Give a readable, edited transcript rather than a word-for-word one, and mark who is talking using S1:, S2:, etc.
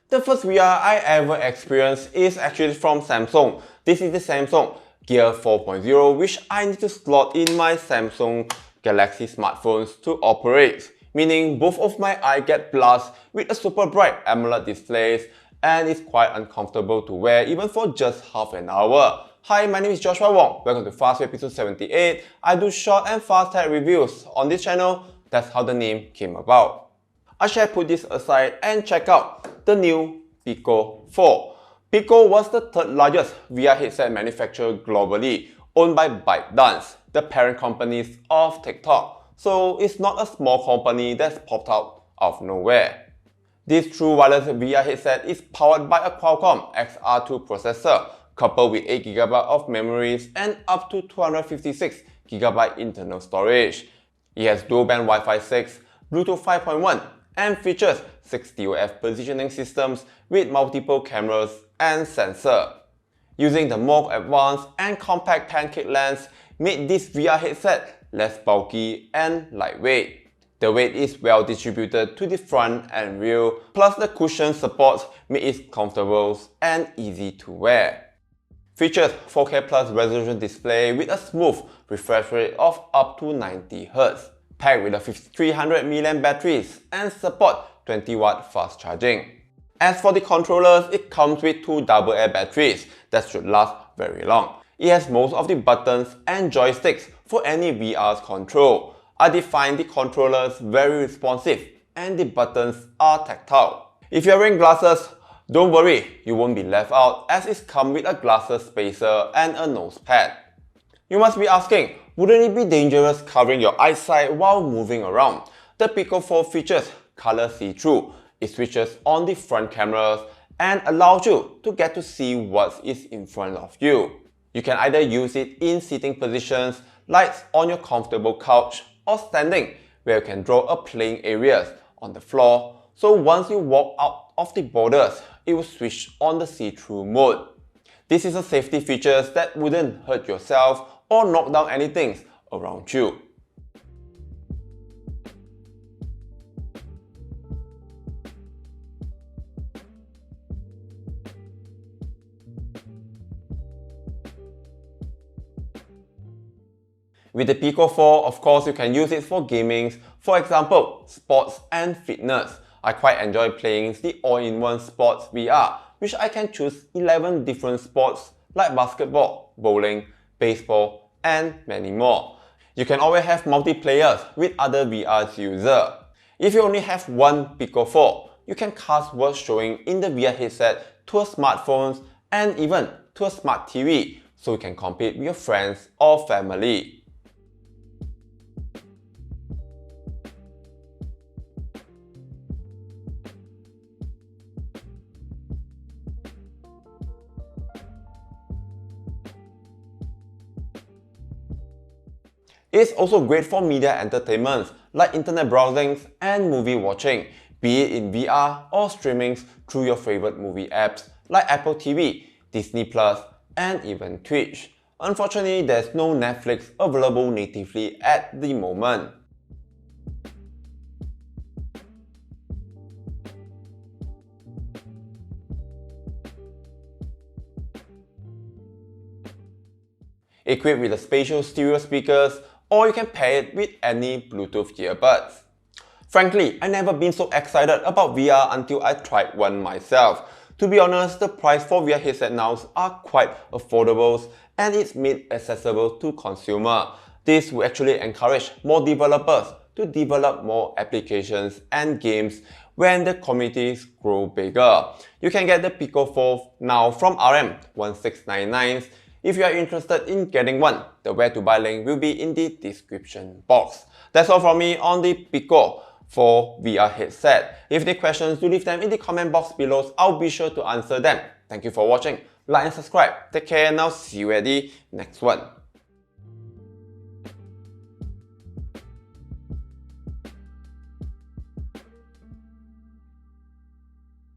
S1: The first VR I ever experienced is actually from Samsung. This is the Samsung Gear 4.0, which I need to slot in my Samsung Galaxy smartphones to operate, meaning both of my eyes get blasted with a super bright AMOLED displays and it's quite uncomfortable to wear even for just half an hour. Hi, my name is Joshua Wong. Welcome to Fast episode 78. I do short and fast tech reviews on this channel. That's how the name came about. I shall put this aside and check out the new Pico 4. Pico was the third largest VR headset manufacturer globally, owned by ByteDance, the parent company of TikTok. So it's not a small company that's popped out of nowhere. This true wireless VR headset is powered by a Qualcomm XR2 processor, coupled with 8GB of memories and up to 256GB internal storage. It has dual-band Wi-Fi 6, Bluetooth 5.1, and features 6 ToF positioning systems with multiple cameras and sensor. Using the more advanced and compact pancake lens made this VR headset less bulky and lightweight. The weight is well distributed to the front and rear, plus the cushion supports make it comfortable and easy to wear. Features 4K plus resolution display with a smooth refresh rate of up to 90Hz. Packed with a 5300mAh batteries and support 20W fast charging. As for the controllers, it comes with two double-A batteries that should last very long. It has most of the buttons and joysticks for any VR's control. I find the controllers very responsive and the buttons are tactile. If you're wearing glasses, don't worry, you won't be left out as it comes with a glasses spacer and a nose pad. You must be asking, wouldn't it be dangerous covering your eyesight while moving around? The Pico 4 features color see-through. It switches on the front cameras and allows you to get to see what is in front of you. You can either use it in sitting positions like on your comfortable couch or standing where you can draw a playing areas on the floor. So once you walk out of the borders, it will switch on the see-through mode. This is a safety feature that wouldn't hurt yourself or knock down anything around you. With the Pico 4, of course, you can use it for gaming, for example, sports and fitness. I quite enjoy playing the all-in-one sports VR, which I can choose 11 different sports like basketball, bowling, baseball, and many more. You can always have multiplayer with other VR users. If you only have one Pico 4, you can cast what's showing in the VR headset to a smartphone and even to a smart TV, so you can compete with your friends or family. It's also great for media entertainment like internet browsing and movie watching, be it in VR or streaming through your favorite movie apps like Apple TV, Disney+, and even Twitch. Unfortunately, there's no Netflix available natively at the moment. Equipped with the spatial stereo speakers, or you can pair it with any Bluetooth earbuds. Frankly, I've never been so excited about VR until I tried one myself. To be honest, the price for VR headset now are quite affordable and it's made accessible to consumers. This will actually encourage more developers to develop more applications and games when the communities grow bigger. You can get the Pico 4 now from RM1699. If you are interested in getting one, the where to buy link will be in the description box. That's all from me on the Pico 4 VR headset. If any questions, do leave them in the comment box below. I'll be sure to answer them. Thank you for watching. Like and subscribe. Take care and I'll see you at the next one.